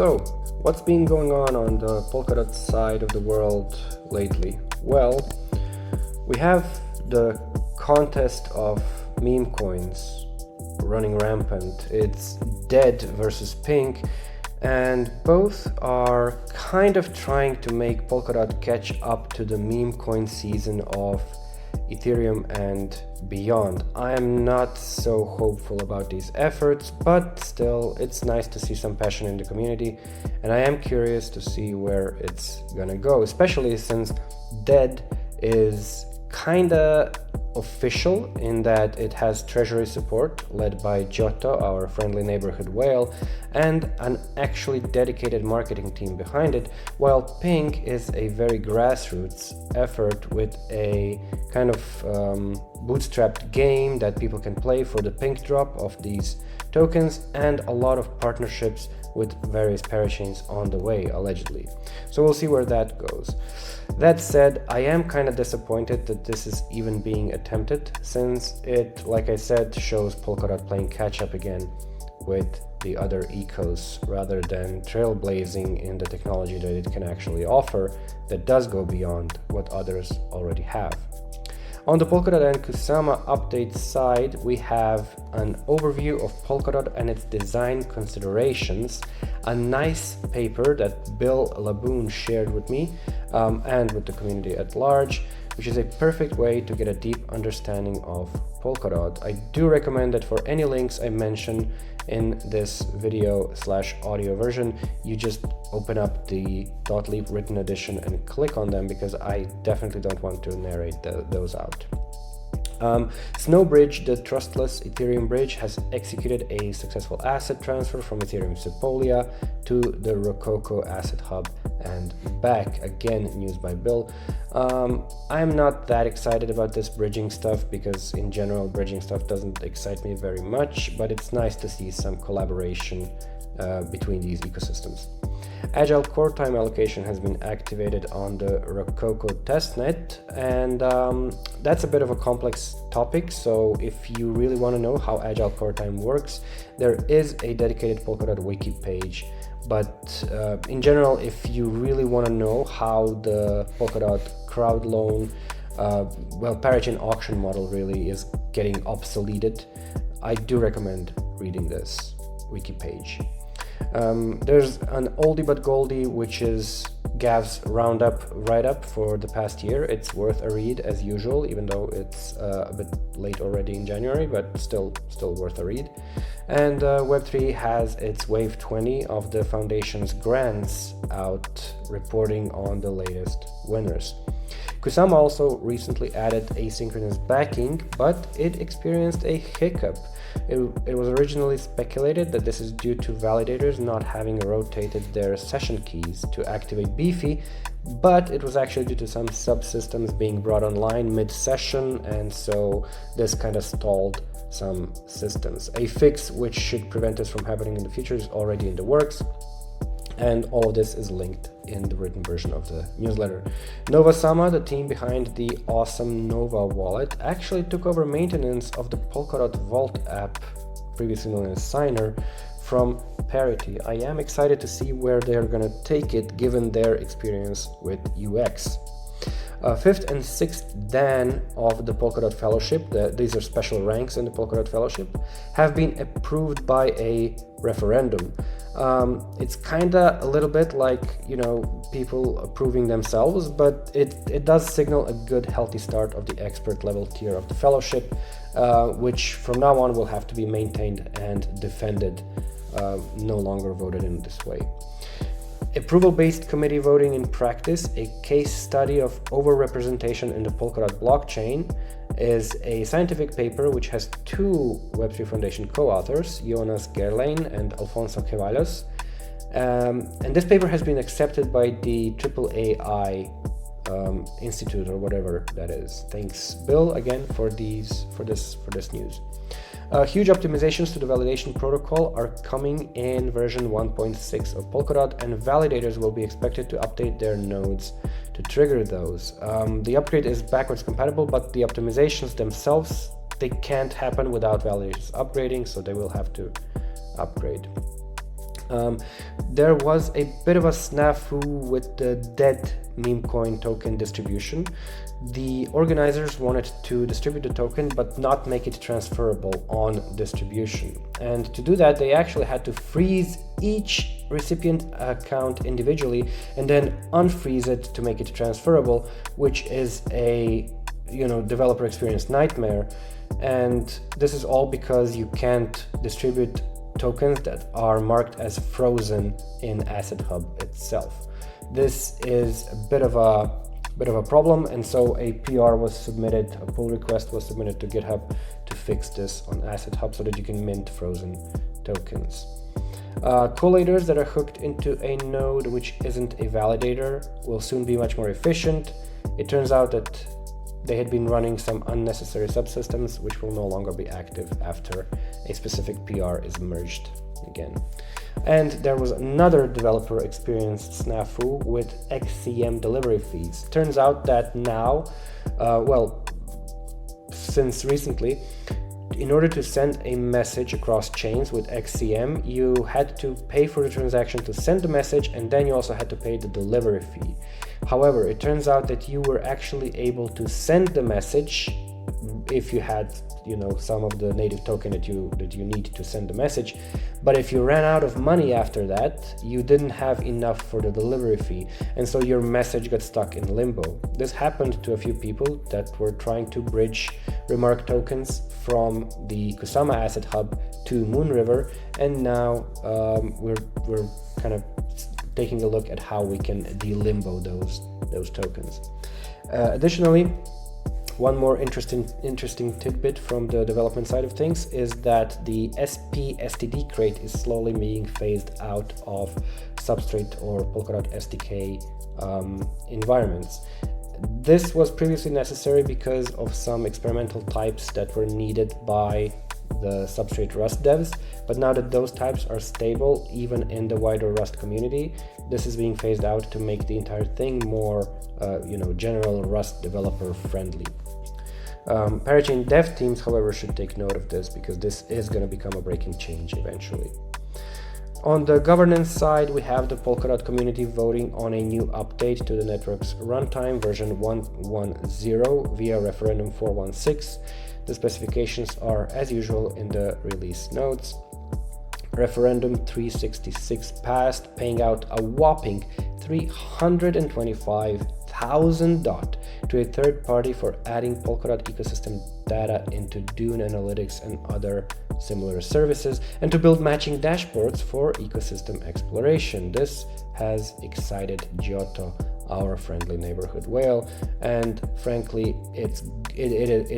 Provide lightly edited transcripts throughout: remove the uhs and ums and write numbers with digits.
So, what's been going on the Polkadot side of the world lately? Well, we have the contest of meme coins running rampant. It's dead versus pink, and both are kind of trying to make Polkadot catch up to the meme coin season of Ethereum and beyond. I am not so hopeful about these efforts, but still it's nice to see some passion in the community, and I am curious to see where it's gonna go, especially since dead is kinda official in that it has treasury support led by Giotto, our friendly neighborhood whale, and an actually dedicated marketing team behind it, while Pink is a very grassroots effort with a kind of bootstrapped game that people can play for the pink drop of these tokens, and a lot of partnerships with various parachains on the way, allegedly. So we'll see where that goes. That said, I am kind of disappointed that this is even being attempted, since it, like I said, shows Polkadot playing catch up again with the other ecos, rather than trailblazing in the technology that it can actually offer that does go beyond what others already have. On the Polkadot and Kusama update side, we have an overview of Polkadot and its design considerations, a nice paper that Bill Laboon shared with me and with the community at large, which is a perfect way to get a deep understanding of Polkadot. I do recommend that for any links I mention in this video/audio version, you just open up the .leap written edition and click on them, because I definitely don't want to narrate those out. Snowbridge, the trustless Ethereum bridge, has executed a successful asset transfer from Ethereum Sepolia to the Rococo Asset Hub and back. Again, news by Bill. I'm not that excited about this bridging stuff, because in general bridging stuff doesn't excite me very much, but it's nice to see some collaboration between these ecosystems. Agile core time allocation has been activated on the Rococo testnet, and that's a bit of a complex topic, so if you really want to know how Agile core time works, there is a dedicated Polkadot wiki page. But in general, if you really want to know how the Polkadot crowd loan, parachain auction model really is getting obsoleted, I do recommend reading this wiki page. There's an oldie but goldie, which is Gav's roundup write-up for the past year. It's worth a read as usual, even though it's a bit late already in January, but still worth a read. And Web3 has its Wave 20 of the Foundation's grants out, reporting on the latest winners. Kusama also recently added asynchronous backing, but it experienced a hiccup. It was originally speculated that this is due to validators not having rotated their session keys to activate Beefy, but it was actually due to some subsystems being brought online mid-session, and so this kind of stalled some systems. A fix which should prevent this from happening in the future is already in the works, and all of this is linked in the written version of the newsletter. Nova Sama, the team behind the awesome Nova wallet, actually took over maintenance of the Polkadot Vault app, previously known as Signer, from Parity. I am excited to see where they're gonna take it, given their experience with UX. Fifth and sixth Dan of the Polkadot Fellowship, these are special ranks in the Polkadot Fellowship, have been approved by a referendum. It's kinda a little bit like, people approving themselves, but it does signal a good, healthy start of the expert level tier of the Fellowship, which from now on will have to be maintained and defended, no longer voted in this way. Approval-based committee voting in practice, a case study of overrepresentation in the Polkadot blockchain, is a scientific paper which has two Web3 Foundation co-authors, Jonas Gerlein and Alfonso Ceballos. And this paper has been accepted by the AAAI Institute, or whatever that is. Thanks, Bill, again for this news. Huge optimizations to the validation protocol are coming in version 1.6 of Polkadot, and validators will be expected to update their nodes to trigger those. The upgrade is backwards compatible, but the optimizations themselves, they can't happen without validators upgrading, so they will have to upgrade. There was a bit of a snafu with the dead Memecoin token distribution. The organizers wanted to distribute the token but not make it transferable on distribution. And to do that, they actually had to freeze each recipient account individually and then unfreeze it to make it transferable, which is a developer experience nightmare. And this is all because you can't distribute tokens that are marked as frozen in Asset Hub itself. This is a bit of a problem, and so a PR was submitted, a pull request was submitted to GitHub to fix this on Asset Hub so that you can mint frozen tokens. Collators that are hooked into a node which isn't a validator will soon be much more efficient. It turns out that they had been running some unnecessary subsystems which will no longer be active after a specific PR is merged again. And there was another developer experienced snafu with XCM delivery fees. Turns out that now, since recently, in order to send a message across chains with XCM, you had to pay for the transaction to send the message, and then you also had to pay the delivery fee. However, it turns out that you were actually able to send the message if you had, some of the native token that you need to send the message. But if you ran out of money after that, you didn't have enough for the delivery fee, and so your message got stuck in limbo. This happened to a few people that were trying to bridge Remark tokens from the Kusama Asset Hub to Moonriver, and now we're kind of taking a look at how we can delimbo those tokens. Additionally, one more interesting tidbit from the development side of things is that the SP STD crate is slowly being phased out of Substrate or Polkadot SDK environments. This was previously necessary because of some experimental types that were needed by the Substrate Rust devs, but now that those types are stable even in the wider Rust community, this is being phased out to make the entire thing more general Rust developer friendly. Parachain dev teams, however, should take note of this because this is going to become a breaking change eventually. On the governance side, we have the Polkadot community voting on a new update to the network's runtime version 1.10 via referendum 416. The specifications are, as usual, in the release notes. Referendum 366 passed, paying out a whopping 325,000 DOT to a third party for adding Polkadot ecosystem data into Dune Analytics and other similar services, and to build matching dashboards for ecosystem exploration. This has excited Giotto, our friendly neighborhood whale, and frankly, it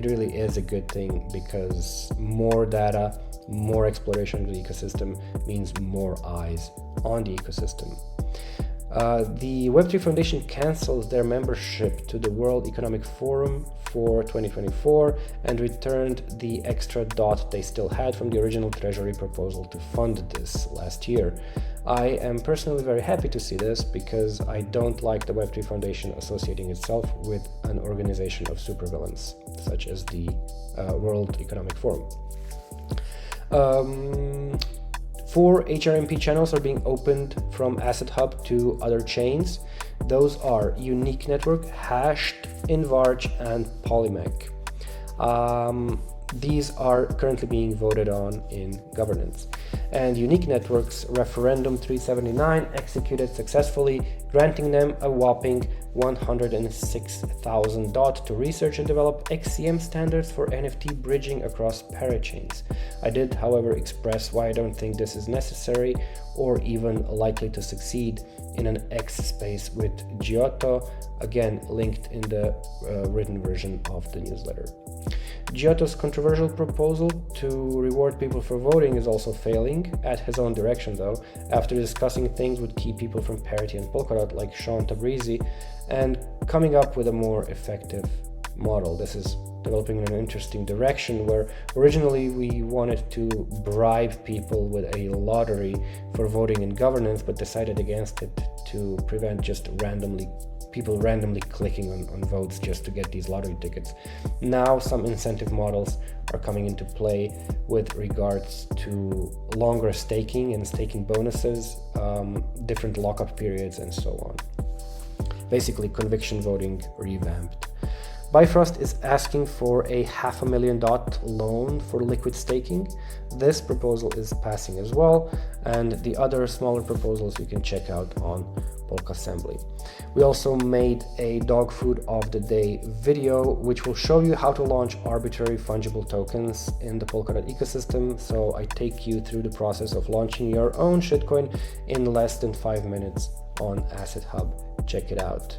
really is a good thing because more data, more exploration of the ecosystem means more eyes on the ecosystem. The Web3 Foundation cancels their membership to the World Economic Forum for 2024 and returned the extra DOT they still had from the original Treasury proposal to fund this last year. I am personally very happy to see this because I don't like the Web3 Foundation associating itself with an organization of supervillains, such as the World Economic Forum. 4 HRMP channels are being opened from Asset Hub to other chains. Those are Unique Network, Hashed, Invarge, and Polymech. These are currently being voted on in governance. And Unique Network's referendum 379 executed successfully, granting them a whopping 106,000 DOT to research and develop XCM standards for NFT bridging across parachains. I did, however, express why I don't think this is necessary or even likely to succeed in an X space with Giotto, again linked in the written version of the newsletter. Giotto's controversial proposal to reward people for voting is also failing, at his own direction though, after discussing things with key people from Parity and Polkadot like Sean Tabrizi and coming up with a more effective model. This is developing in an interesting direction, where originally we wanted to bribe people with a lottery for voting in governance, but decided against it to prevent just people randomly clicking on votes just to get these lottery tickets. Now some incentive models are coming into play with regards to longer staking and staking bonuses, different lockup periods, and so on. Basically, conviction voting revamped. Bifrost is asking for a $500,000 loan for liquid staking. This proposal is passing as well, and the other smaller proposals you can check out on Polka Assembly. We also made a dog food of the day video, which will show you how to launch arbitrary fungible tokens in the Polkadot ecosystem. So I take you through the process of launching your own shitcoin in less than 5 minutes on Asset Hub. Check it out.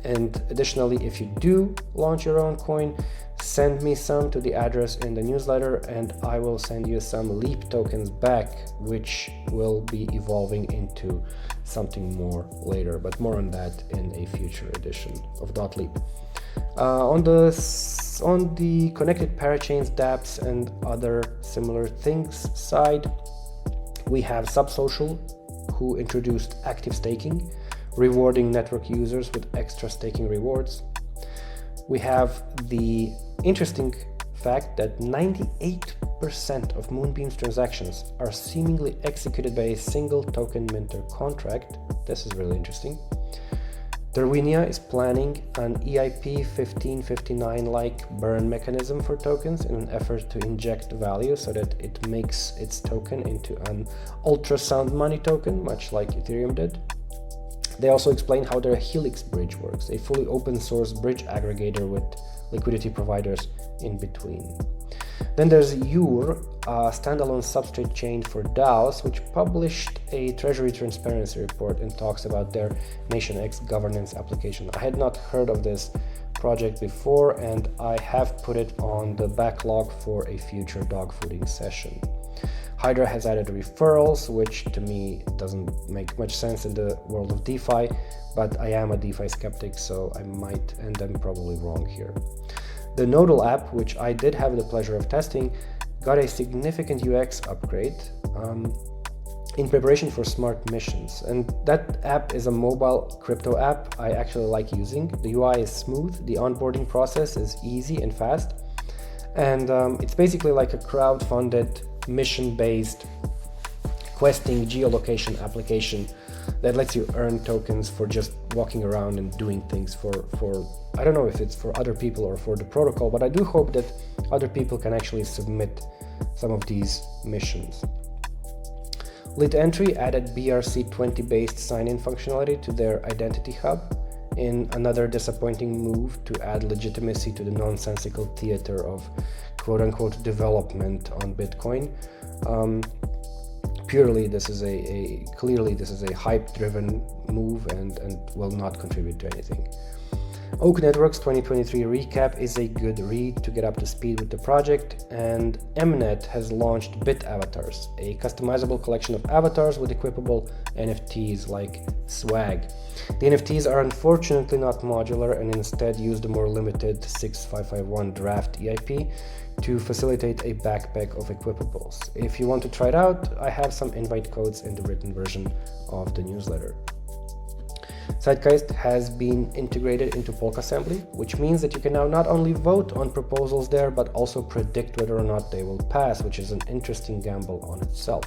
And additionally, if you do launch your own coin, send me some to the address in the newsletter, and I will send you some Leap tokens back, which will be evolving into something more later, but more on that in a future edition of .leap. On the connected parachains, dApps, and other similar things side, we have Subsocial, who introduced active staking, rewarding network users with extra staking rewards. We have the interesting fact that 98% of Moonbeam's transactions are seemingly executed by a single token minter contract. This is really interesting. Darwinia is planning an EIP 1559-like burn mechanism for tokens in an effort to inject value so that it makes its token into an ultrasound money token, much like Ethereum did. They also explain how their Helix bridge works, a fully open source bridge aggregator with liquidity providers in between. Then there's Ure, a standalone substrate chain for DAOs, which published a Treasury Transparency report and talks about their NationX governance application. I had not heard of this project before, and I have put it on the backlog for a future dogfooding session. Hydra has added referrals, which to me doesn't make much sense in the world of DeFi, but I am a DeFi skeptic, so I might, and I'm probably wrong here. The Nodal app, which I did have the pleasure of testing, got a significant UX upgrade in preparation for smart missions. And that app is a mobile crypto app I actually like using. The UI is smooth, the onboarding process is easy and fast, and it's basically like a crowd-funded, mission-based questing geolocation application that lets you earn tokens for just walking around and doing things for I don't know if it's for other people or for the protocol, but I do hope that other people can actually submit some of these missions. Lit Entry added BRC20 based sign-in functionality to their identity hub in another disappointing move to add legitimacy to the nonsensical theater of quote-unquote development on Bitcoin. Purely this is clearly this is a hype-driven move and will not contribute to anything. Oak Network's 2023 recap is a good read to get up to speed with the project, and Mnet has launched Bit Avatars, a customizable collection of avatars with equipable NFTs like swag. The NFTs are unfortunately not modular and instead use the more limited 6551 draft EIP to facilitate a backpack of equipables. If you want to try it out, I have some invite codes in the written version of the newsletter. Zeitgeist has been integrated into Polka Assembly, which means that you can now not only vote on proposals there, but also predict whether or not they will pass, which is an interesting gamble on itself.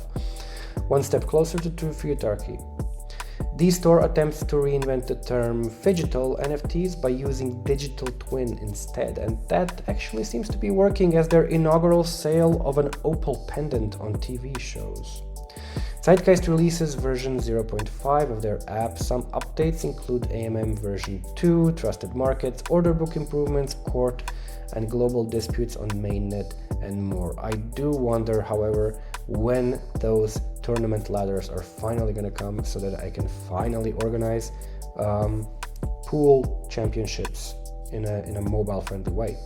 One step closer to true futarchy. D-Store attempts to reinvent the term phygital NFTs by using digital twin instead, and that actually seems to be working, as their inaugural sale of an opal pendant on TV shows. Zeitgeist releases version 0.5 of their app. Some updates include AMM version 2, trusted markets, order book improvements, court and global disputes on mainnet, and more. I do wonder, however, when those tournament ladders are finally going to come so that I can finally organize pool championships in a mobile-friendly way.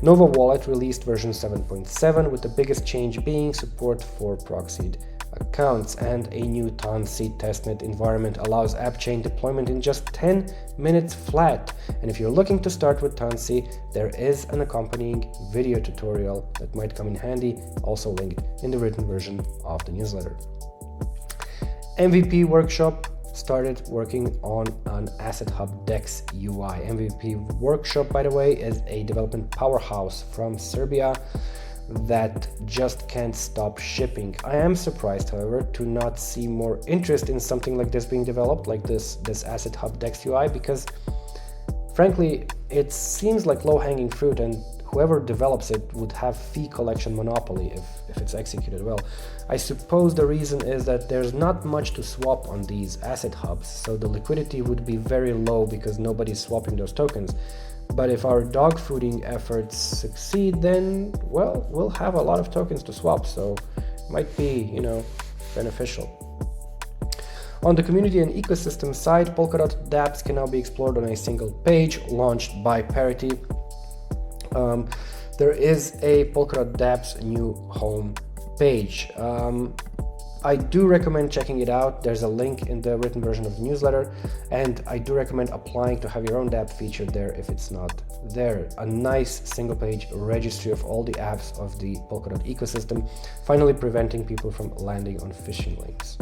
Nova Wallet released version 7.7, with the biggest change being support for proxied accounts, and a new Tansy testnet environment allows app chain deployment in just 10 minutes flat. And if you're looking to start with Tansy, there is an accompanying video tutorial that might come in handy, also linked in the written version of the newsletter. MVP Workshop started working on an Asset Hub DEX UI. MVP Workshop, by the way, is a development powerhouse from Serbia that just can't stop shipping. I am surprised, however, to not see more interest in something like this being developed, like this Asset Hub DEX UI, because frankly, it seems like low-hanging fruit, and whoever develops it would have fee collection monopoly if it's executed well. I suppose the reason is that there's not much to swap on these asset hubs, so the liquidity would be very low because nobody's swapping those tokens. But if our dog fooding efforts succeed, then, well, we'll have a lot of tokens to swap, so it might be, beneficial. On the community and ecosystem side, Polkadot dApps can now be explored on a single page, launched by Parity. There is a Polkadot dApps new home page. I do recommend checking it out. There's a link in the written version of the newsletter, and I do recommend applying to have your own dApp featured there if it's not there. A nice single page registry of all the apps of the Polkadot ecosystem, finally preventing people from landing on phishing links.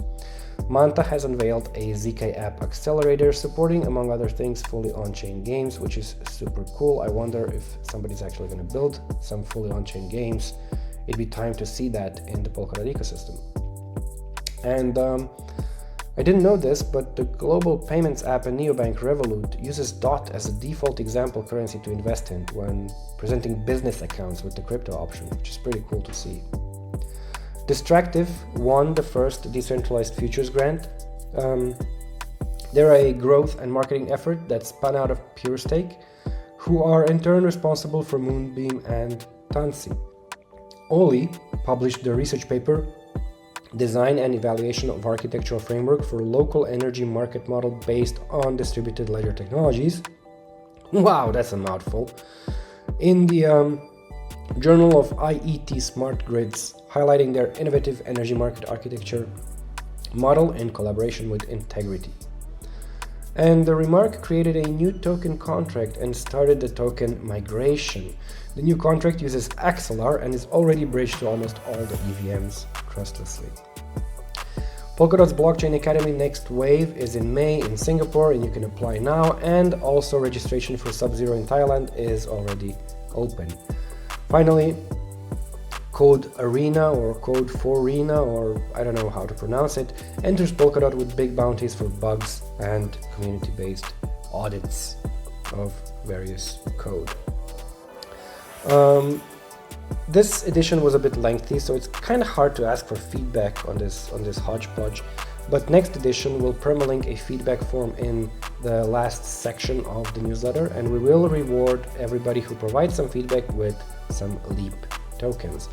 Manta has unveiled a ZK app accelerator supporting, among other things, fully on-chain games, which is super cool. I wonder if somebody's actually going to build some fully on-chain games. It'd be time to see that in the Polkadot ecosystem. And I didn't know this, but the global payments app and neobank Revolut uses DOT as a default example currency to invest in when presenting business accounts with the crypto option, which is pretty cool to see. Distractive won the first decentralized futures grant. They're a growth and marketing effort that spun out of PureStake, who are in turn responsible for Moonbeam and Tansy. Oli published the research paper Design and Evaluation of Architectural Framework for Local Energy Market Model Based on Distributed Ledger Technologies. Wow, that's a mouthful. In the Journal of IET Smart Grids, highlighting their innovative energy market architecture model in collaboration with Integrity. And the remark created a new token contract and started the token migration. The new contract uses Axelar and is already bridged to almost all the EVMs trustlessly. Polkadot's Blockchain Academy next wave is in May in Singapore, and you can apply now, and also registration for Sub-Zero in Thailand is already open. Finally, Code Arena or Code Forena, or I don't know how to pronounce it, enters Polkadot with big bounties for bugs and community-based audits of various code. This edition was a bit lengthy, so it's kind of hard to ask for feedback on this hodgepodge, but next edition will permalink a feedback form in the last section of the newsletter, and we will reward everybody who provides some feedback with some Leap tokens.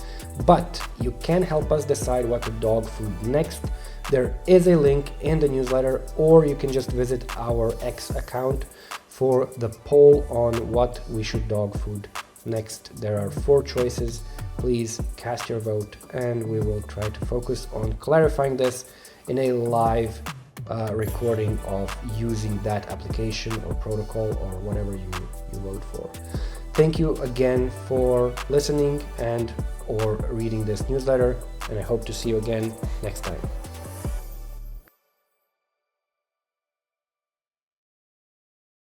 But you can help us decide what to dog food next. There is a link in the newsletter, or you can just visit our X account for the poll on what we should dog food next. There are 4 choices. Please cast your vote, and we will try to focus on clarifying this in a live recording of using that application or protocol or whatever you vote for. Thank you again for listening and or reading this newsletter, and I hope to see you again next time.